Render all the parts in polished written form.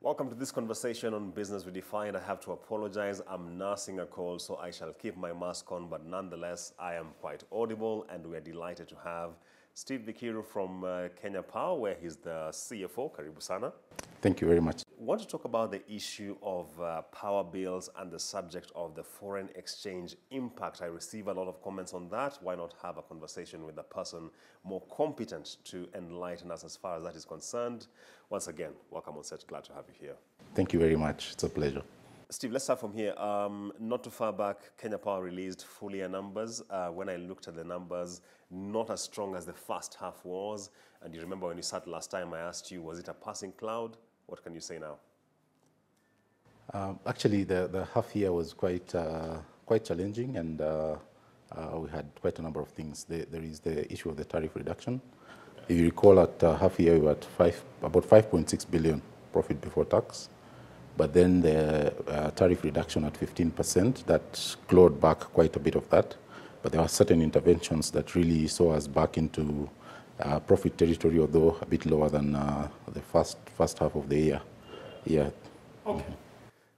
Welcome to this conversation on Business Redefined. I have to apologize. I'm nursing a cold, so I shall keep my mask on, but nonetheless, I am quite audible, and we're delighted to have Steve Vikiru from Kenya Power, where he's the CFO. Karibu sana. Thank you very much. I want to talk about the issue of power bills and the subject of the foreign exchange impact. I receive a lot of comments on that. Why not have a conversation with a person more competent to enlighten us as far as that is concerned? Once again, welcome on set. Glad to have you here. Thank you very much. It's a pleasure. Steve, let's start from here. Not too far back, Kenya Power released full year numbers. When I looked at the numbers, not as strong as the first half was. And you remember when you sat last time, I asked you, was it a passing cloud? What can you say now? Actually, the half year was quite challenging, and we had quite a number of things. There is the issue of the tariff reduction. If you recall, at half year, we were at about 5.6 billion profit before tax. But then the tariff reduction at 15%, that clawed back quite a bit of that. But there were certain interventions that really saw us back into profit territory, although a bit lower than the first half of the year. Yeah. Okay.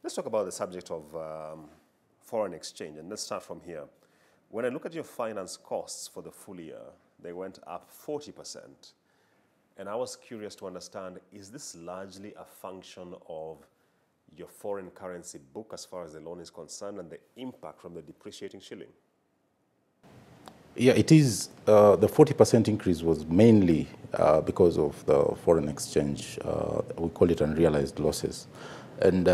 Let's talk about the subject of foreign exchange, and let's start from here. When I look at your finance costs for the full year, they went up 40%. And I was curious to understand, is this largely a function of your foreign currency book as far as the loan is concerned and the impact from the depreciating shilling? Yeah, it is. The 40% increase was mainly because of the foreign exchange. We call it unrealized losses. And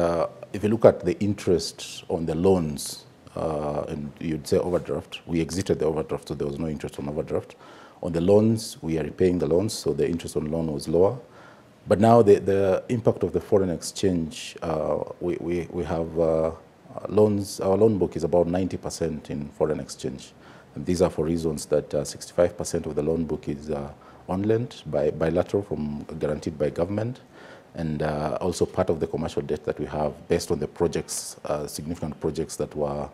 if you look at the interest on the loans, and you'd say overdraft, we exited the overdraft, so there was no interest on overdraft. On the loans, we are repaying the loans, so the interest on loan was lower. But now the impact of the foreign exchange, we have loans. Our loan book is about 90% in foreign exchange. And these are for reasons that 65% of the loan book is on lend, bilateral, guaranteed by government, and also part of the commercial debt that we have based on the projects, significant projects that were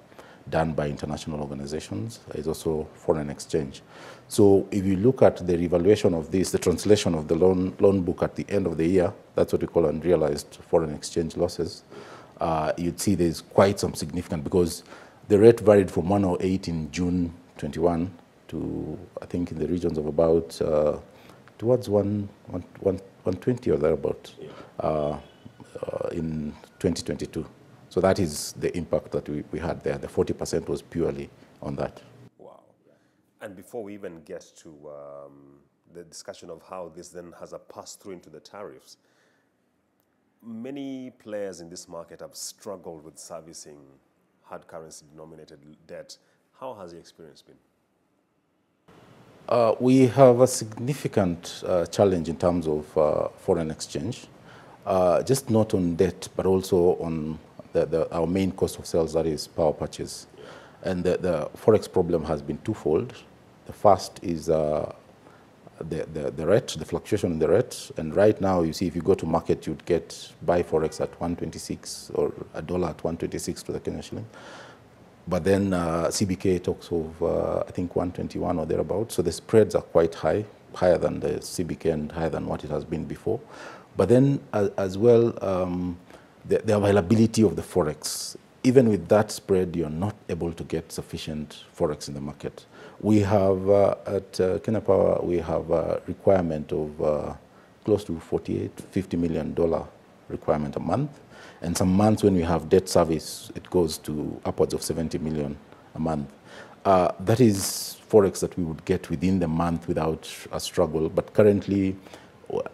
done by international organizations, is also foreign exchange. So if you look at the revaluation of this, the translation of the loan book at the end of the year, that's what we call unrealized foreign exchange losses, you'd see there's quite some significant, because the rate varied from 108 in June 21 to, I think, in the regions of about towards 120 or thereabout in 2022. So that is the impact that we had there. The 40% was purely on that. Wow. And before we even get to the discussion of how this then has a pass-through into the tariffs, many players in this market have struggled with servicing hard currency denominated debt. How has the experience been? We have a significant challenge in terms of foreign exchange, just not on debt, but also on our main cost of sales, that is power purchase. And the forex problem has been twofold. The first is the rate, the fluctuation in the rate. And right now, you see, if you go to market, you'd buy forex at 126 or a dollar at 126 to the Kenyan shilling. But then CBK talks of, I think, 121 or thereabouts. So the spreads are quite high, higher than the CBK and higher than what it has been before. But then as well, the availability of the forex. Even with that spread, you're not able to get sufficient forex in the market. We have, at Kenya Power, we have a requirement of close to $50 million requirement a month. And some months when we have debt service, it goes to upwards of 70 million a month. That is forex that we would get within the month without a struggle. But currently,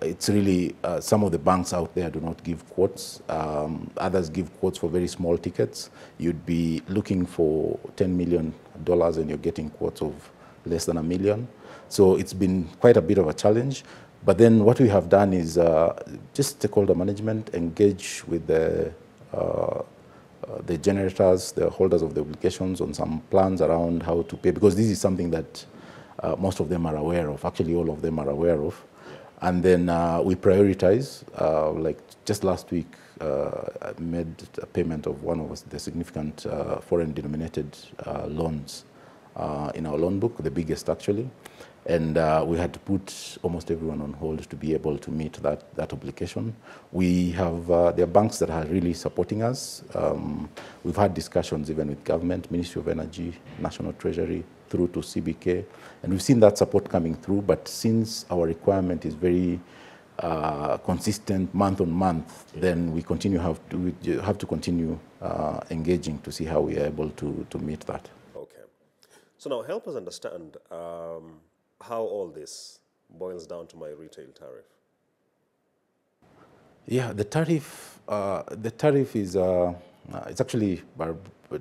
it's really, some of the banks out there do not give quotes. Others give quotes for very small tickets. You'd be looking for $10 million and you're getting quotes of less than $1 million. So it's been quite a bit of a challenge. But then what we have done is just stakeholder management, engage with the generators, the holders of the obligations on some plans around how to pay, because this is something that most of them are aware of. Actually, all of them are aware of. And then we prioritize. Like just last week, I made a payment of one of the significant foreign denominated loans in our loan book, the biggest actually. And we had to put almost everyone on hold to be able to meet that obligation. We have, there are banks that are really supporting us. We've had discussions even with government, Ministry of Energy, National Treasury, through to CBK, and we've seen that support coming through, but since our requirement is very consistent month on month, then we have to continue engaging to see how we are able to meet that. Okay. So now help us understand how all this boils down to my retail tariff. Yeah, the tariff is it's actually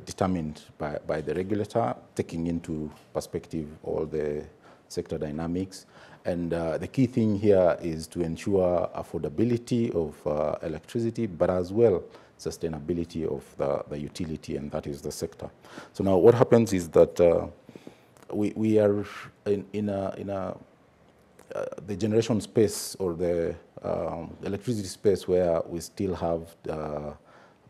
determined by the regulator, taking into perspective all the sector dynamics. And the key thing here is to ensure affordability of electricity, but as well sustainability of the utility, and that is the sector. So now what happens is that we are in the generation space, or the electricity space, where we still have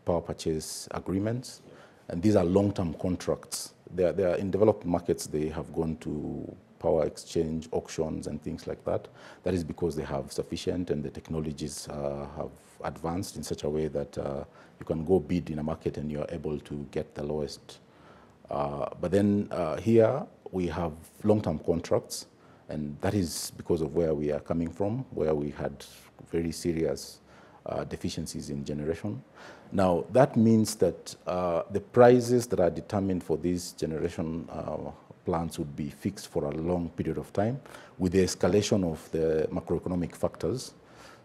power purchase agreements, and these are long-term contracts. They are in developed markets. They have gone to power exchange auctions and things like that. That is because they have sufficient, and the technologies have advanced in such a way that you can go bid in a market and you're able to get the lowest. But then here we have long-term contracts, and that is because of where we are coming from, where we had very serious deficiencies in generation. Now, that means that the prices that are determined for these generation plants would be fixed for a long period of time, with the escalation of the macroeconomic factors.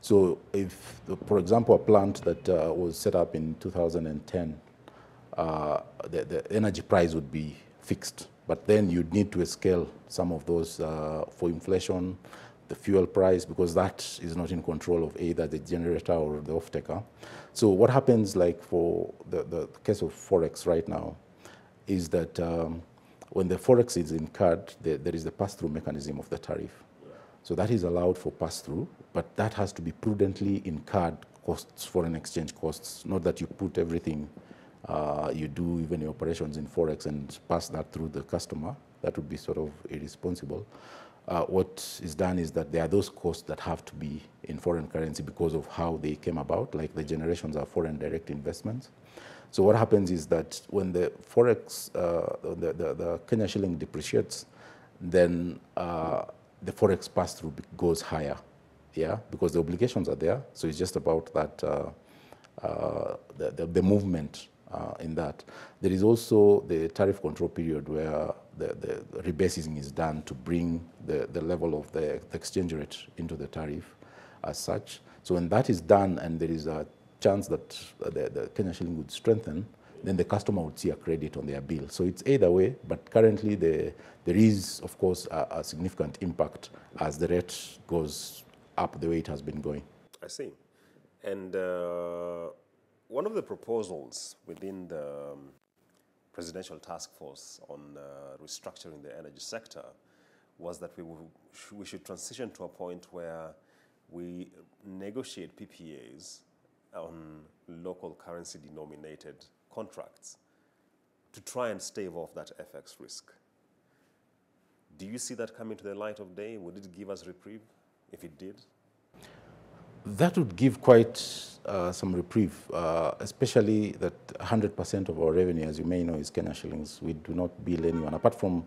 So if, for example, a plant that was set up in 2010, the energy price would be fixed, but then you'd need to scale some of those for inflation, the fuel price, because that is not in control of either the generator or the off-taker. So what happens, like for the case of Forex right now, is that when the Forex is incurred, there is the pass-through mechanism of the tariff. So that is allowed for pass-through, but that has to be prudently incurred costs, foreign exchange costs, not that you put everything you do, even your operations in Forex, and pass that through the customer. That would be sort of irresponsible. What is done is that there are those costs that have to be in foreign currency because of how they came about, like the generations are foreign direct investments. So what happens is that when the Forex, the Kenya shilling depreciates, then the Forex pass-through goes higher, yeah, because the obligations are there. So it's just about that, the movement in that. There is also the tariff control period where the rebasing is done to bring the level of the exchange rate into the tariff as such. So when that is done and there is a chance that the Kenya shilling would strengthen, then the customer would see a credit on their bill. So it's either way, but currently there is, of course, a significant impact as the rate goes up the way it has been going. I see. And one of the proposals within the Presidential Task Force on restructuring the energy sector was that we should transition to a point where we negotiate PPAs on local currency denominated contracts to try and stave off that FX risk. Do you see that coming to the light of day? Would it give us reprieve if it did? That would give quite some reprieve, especially that 100% of our revenue, as you may know, is Kenya shillings. We do not bill anyone, apart from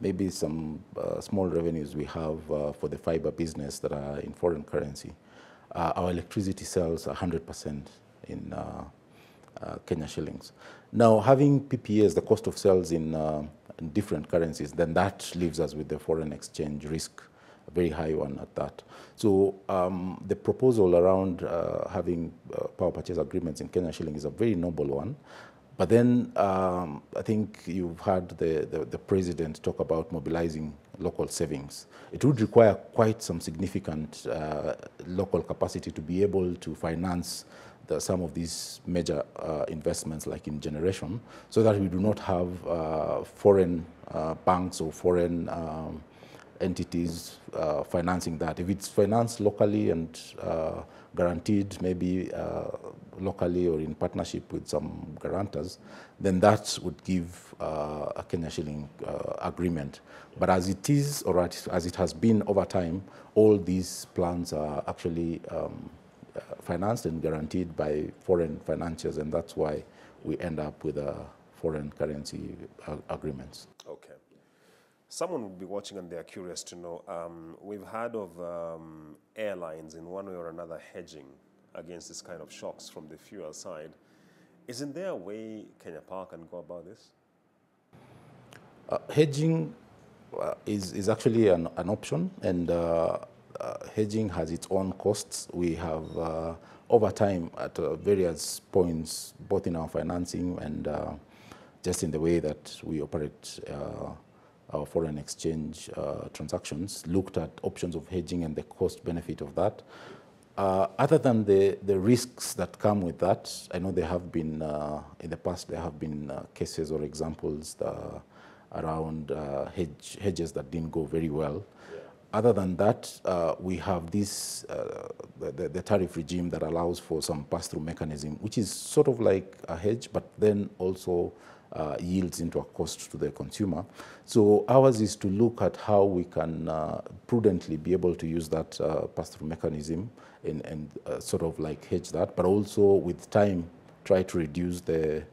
maybe some small revenues we have for the fiber business that are in foreign currency. Our electricity sales are 100% in Kenya shillings. Now, having PPAs, the cost of sales in different currencies, then that leaves us with the foreign exchange risk, a very high one at that. So the proposal around having power purchase agreements in Kenya shilling is a very noble one. But then I think you've heard the president talk about mobilizing local savings. It would require quite some significant local capacity to be able to finance some of these major investments, like in generation, so that we do not have foreign banks or foreign entities financing that. If it's financed locally and guaranteed maybe locally or in partnership with some guarantors, then that would give a Kenya shilling agreement. But as it is, or as it has been over time, all these plans are actually financed and guaranteed by foreign financiers, and that's why we end up with foreign currency agreements. Okay. Someone will be watching and they're curious to know, we've heard of airlines in one way or another hedging against this kind of shocks from the fuel side. Isn't there a way Kenya Power can go about this? Hedging is actually an option, and hedging has its own costs. We have, over time, at various points, both in our financing and just in the way that we operate our foreign exchange transactions, looked at options of hedging and the cost benefit of that. Other than the risks that come with that, I know there have been, in the past, there have been cases or examples around hedges that didn't go very well. Yeah. Other than that, we have this, the tariff regime that allows for some pass-through mechanism, which is sort of like a hedge, but then also yields into a cost to the consumer. So ours is to look at how we can prudently be able to use that pass-through mechanism and sort of like hedge that, but also with time try to reduce the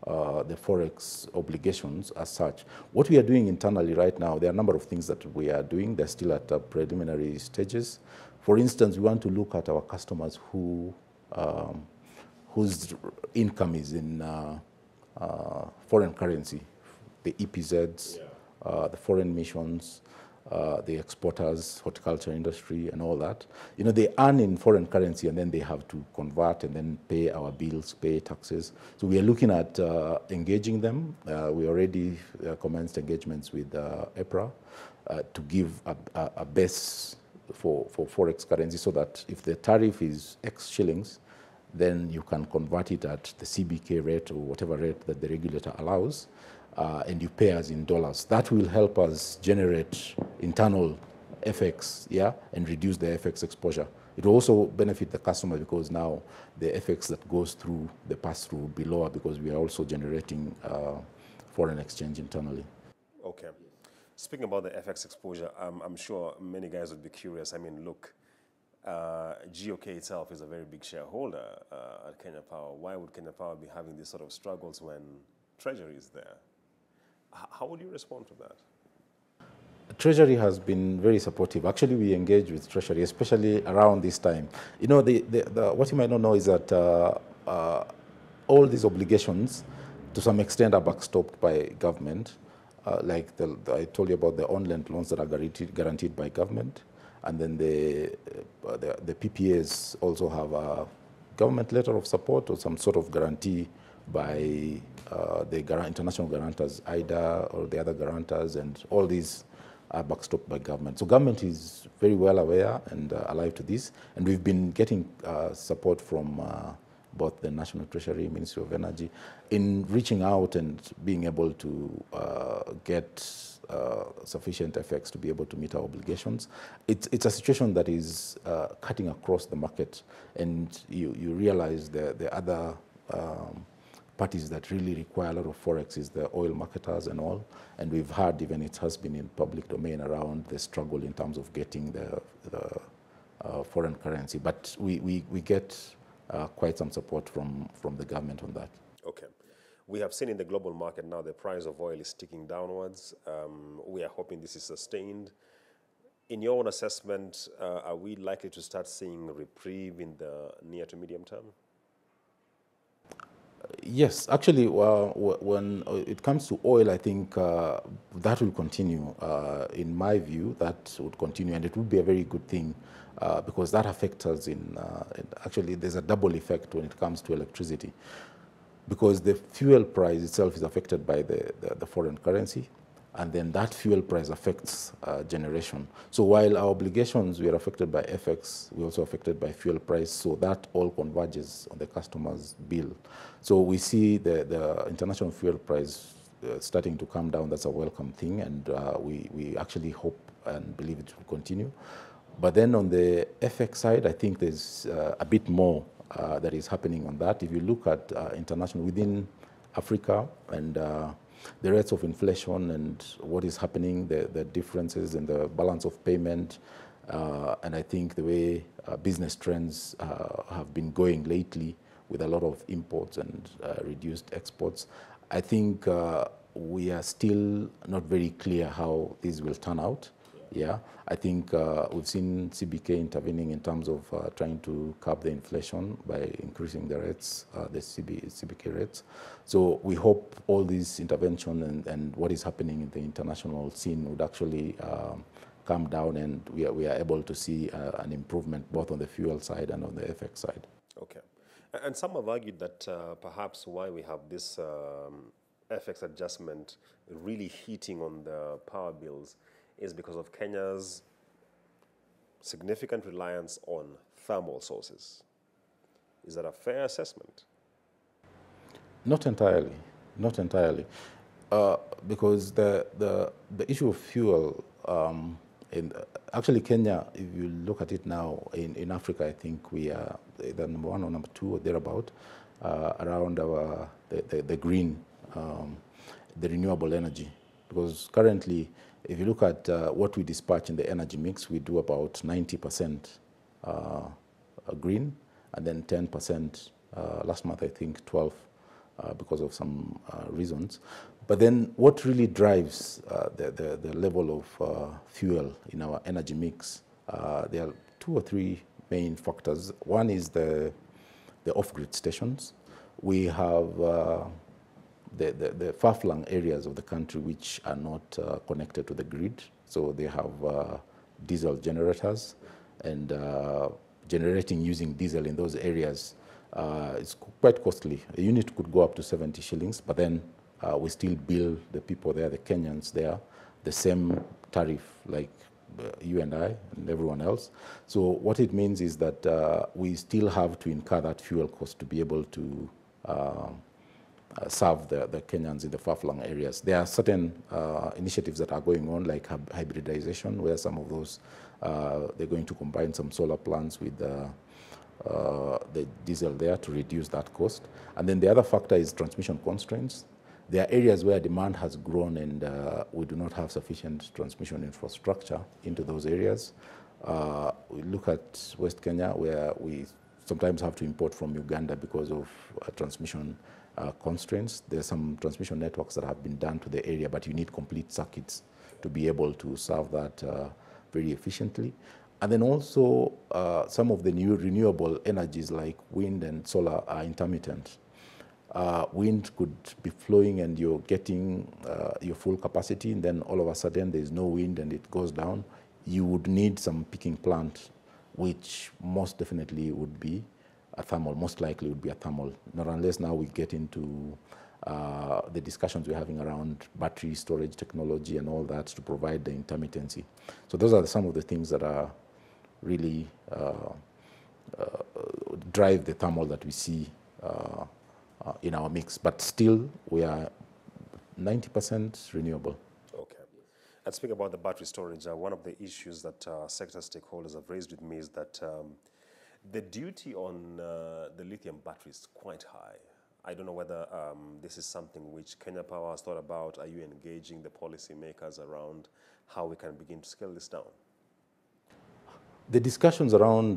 forex obligations as such. What we are doing internally right now, there are a number of things that we are doing. They're still at preliminary stages. For instance, we want to look at our customers whose income is in foreign currency, the EPZs, yeah. The foreign missions, the exporters, horticulture industry, and all that. You know, they earn in foreign currency, and then they have to convert and then pay our bills, pay taxes. So we are looking at engaging them. We already commenced engagements with EPRA to give a base for forex currency, so that if the tariff is X shillings, then you can convert it at the CBK rate or whatever rate that the regulator allows, and you pay us in dollars. That will help us generate internal FX, yeah, and reduce the FX exposure. It will also benefit the customer, because now the FX that goes through the pass-through will be lower, because we are also generating foreign exchange internally. Okay. Speaking about the FX exposure, I'm sure many guys would be curious. I mean, look, GOK itself is a very big shareholder at Kenya Power. Why would Kenya Power be having these sort of struggles when Treasury is there? How would you respond to that? Treasury has been very supportive. Actually, we engage with Treasury, especially around this time. You know, what you might not know is that all these obligations, to some extent, are backstopped by government. Like I told you about the on-lent loans that are guaranteed by government. And then the PPAs also have a government letter of support or some sort of guarantee by the international guarantors, IDA or the other guarantors, and all these are backstopped by government. So government is very well aware and alive to this, and we've been getting support from both the National Treasury, Ministry of Energy, in reaching out and being able to get sufficient FX to be able to meet our obligations. It's a situation that is cutting across the market, and you realize the other parties that really require a lot of forex is the oil marketers and all. And we've heard, even it has been in public domain, around the struggle in terms of getting the foreign currency. But we get quite some support from the government on that. Okay. We have seen in the global market now the price of oil is ticking downwards. We are hoping this is sustained. In your own assessment, are we likely to start seeing a reprieve in the near to medium term? Yes, actually, when it comes to oil, I think that will continue. In my view, that would continue, and it would be a very good thing because that affects us actually, there's a double effect when it comes to electricity, because the fuel price itself is affected by the foreign currency, and then that fuel price affects generation. So while our obligations, we are affected by FX, we're also affected by fuel price, so that all converges on the customer's bill. So we see the international fuel price starting to come down. That's a welcome thing, and we actually hope and believe it will continue. But then on the FX side, I think there's a bit more that is happening on that. If you look at international, within Africa and the rates of inflation and what is happening, the differences in the balance of payment, and I think the way business trends have been going lately with a lot of imports and reduced exports, I think we are still not very clear how this will turn out. Yeah, I think we've seen CBK intervening in terms of trying to curb the inflation by increasing the rates, the CBK rates. So we hope all this intervention and what is happening in the international scene would actually come down, and we are able to see an improvement both on the fuel side and on the FX side. Okay. And some have argued that perhaps why we have this FX adjustment really hitting on the power bills is because of Kenya's significant reliance on thermal sources. Is that a fair assessment? Not entirely, not entirely, because the issue of fuel, actually Kenya, if you look at it now in Africa, I think we are either number one or number two or thereabout, around our the green, the renewable energy, because currently, if you look at what we dispatch in the energy mix, we do about 90% green, and then 10%, last month I think 12, because of some reasons. But then what really drives the level of fuel in our energy mix, there are two or three main factors. One is the off-grid stations. We have the far-flung areas of the country which are not connected to the grid. So they have diesel generators, and generating using diesel in those areas is quite costly. A unit could go up to 70 shillings, but then we still bill the people there, the Kenyans there, the same tariff like you and I and everyone else. So what it means is that we still have to incur that fuel cost to be able to serve the Kenyans in the far-flung areas. There are certain initiatives that are going on, like hybridization, where some of those, they're going to combine some solar plants with the diesel there to reduce that cost. And then the other factor is transmission constraints. There are areas where demand has grown and we do not have sufficient transmission infrastructure into those areas. We look at West Kenya, where we sometimes have to import from Uganda because of transmission constraints. There are some transmission networks that have been done to the area, but you need complete circuits to be able to serve that very efficiently. And then also some of the new renewable energies like wind and solar are intermittent. Wind could be flowing and you're getting your full capacity, and then all of a sudden there's no wind and it goes down. You would need some peaking plant, which most definitely would be a thermal, most likely would be a thermal, not unless now we get into the discussions we're having around battery storage technology and all that to provide the intermittency. So those are some of the things that are really drive the thermal that we see in our mix. But still, we are 90% renewable. Okay. And speaking about the battery storage, one of the issues that sector stakeholders have raised with me is that the duty on the lithium battery is quite high. I don't know whether this is something which Kenya Power has thought about. Are you engaging the policymakers around how we can begin to scale this down? The discussions around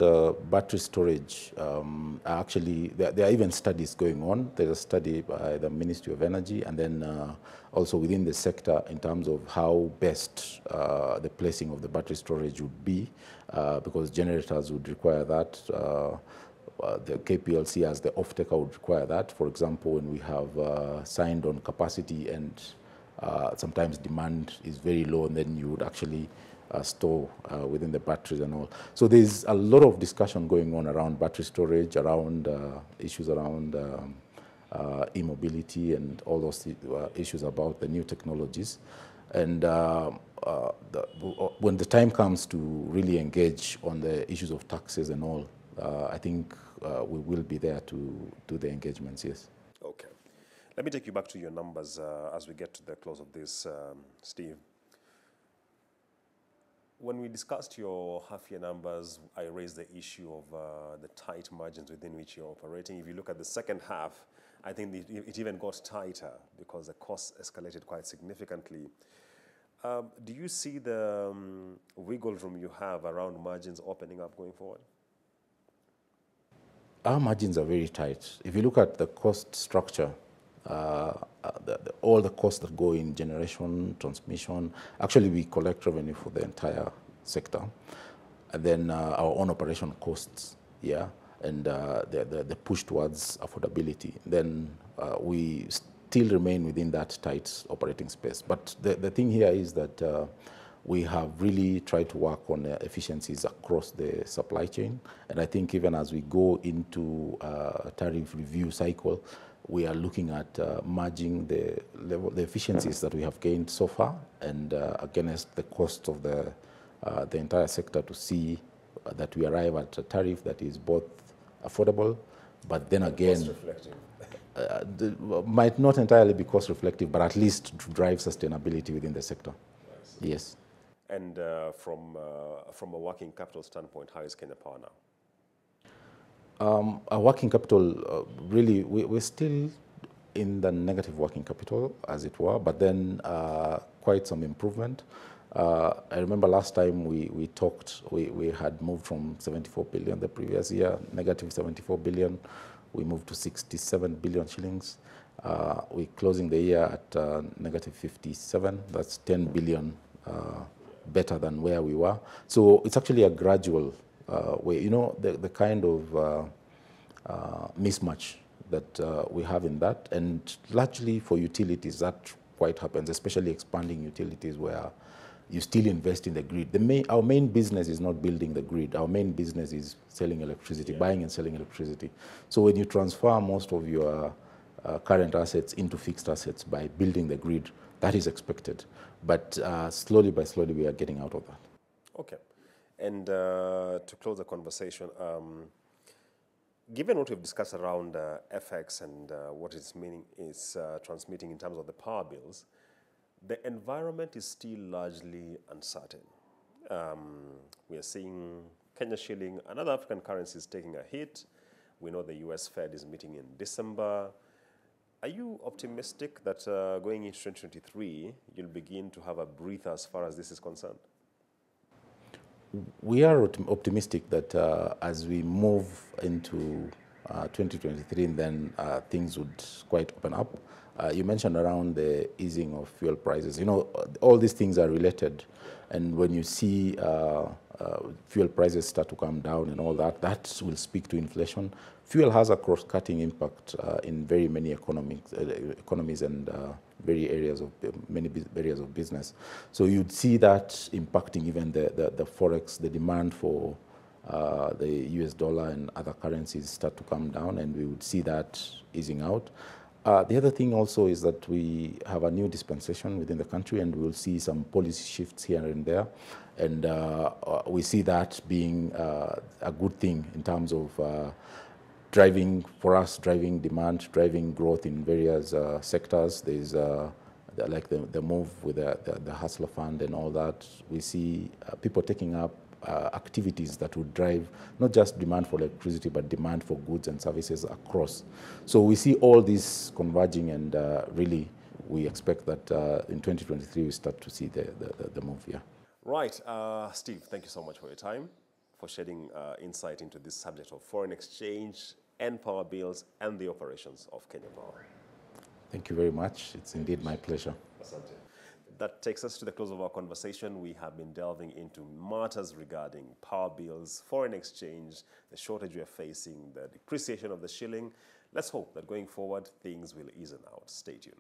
battery storage are actually, there are even studies going on. There's a study by the Ministry of Energy, and then also within the sector in terms of how best the placing of the battery storage would be, because generators would require that. The KPLC as the off-taker would require that. For example, when we have signed on capacity and sometimes demand is very low, and then you would actually store within the batteries and all. So there's a lot of discussion going on around battery storage, around issues around e-mobility and all those issues about the new technologies. And when the time comes to really engage on the issues of taxes and all, I think we will be there to do the engagements, yes. Okay. Let me take you back to your numbers as we get to the close of this, Steve. When we discussed your half-year numbers, I raised the issue of the tight margins within which you're operating. If you look at the second half, I think it even got tighter because the costs escalated quite significantly. Do you see the wiggle room you have around margins opening up going forward? Our margins are very tight. If you look at the cost structure, all the costs that go in generation, transmission, actually we collect revenue for the entire sector, and then our own operation costs, yeah, and the push towards affordability. Then we still remain within that tight operating space. But the thing here is that we have really tried to work on efficiencies across the supply chain. And I think even as we go into a tariff review cycle, we are looking at merging the efficiencies that we have gained so far and against the cost of the entire sector to see that we arrive at a tariff that is both affordable, but then again, cost-reflective. Might not entirely be cost reflective, but at least drive sustainability within the sector. Yes. And from a working capital standpoint, how is Kenya Power now? Our working capital, really, we're still in the negative working capital, as it were, but then quite some improvement. I remember last time we talked, we had moved from 74 billion the previous year, negative 74 billion. We moved to 67 billion shillings. We're closing the year at negative 57. That's 10 billion better than where we were. So it's actually a gradual way. You know, the kind of mismatch that we have in that, and largely for utilities, that quite happens, especially expanding utilities where you still invest in the grid. Our main business is not building the grid. Our main business is selling electricity, buying and selling electricity. So when you transfer most of your current assets into fixed assets by building the grid, that is expected. But slowly by slowly, we are getting out of that. Okay. And to close the conversation, given what we've discussed around FX and what it's transmitting in terms of the power bills, the environment is still largely uncertain. We are seeing Kenya shilling and other African currencies taking a hit. We know the US Fed is meeting in December. Are you optimistic that going into 2023, you'll begin to have a breather as far as this is concerned? We are optimistic that as we move into 2023, and then things would quite open up. You mentioned around the easing of fuel prices. You know, all these things are related. And when you see fuel prices start to come down and all that, that will speak to inflation. Fuel has a cross-cutting impact in very many economies and many areas of business. So you'd see that impacting even the forex, the demand for the US dollar and other currencies start to come down, and we would see that easing out. The other thing also is that we have a new dispensation within the country, and we'll see some policy shifts here and there. And we see that being a good thing in terms of driving demand, driving growth in various sectors. There's like the move with the Hustler Fund and all that. We see people taking up activities that would drive not just demand for electricity, but demand for goods and services across. So we see all this converging, and really we expect that in 2023 we start to see the move here. Right. Steve, thank you so much for your time, for shedding insight into this subject of foreign exchange and power bills and the operations of Kenya Power. Thank you very much. It's indeed my pleasure. Asante. That takes us to the close of our conversation. We have been delving into matters regarding power bills, foreign exchange, the shortage we are facing, the depreciation of the shilling. Let's hope that going forward, things will ease out. Stay tuned.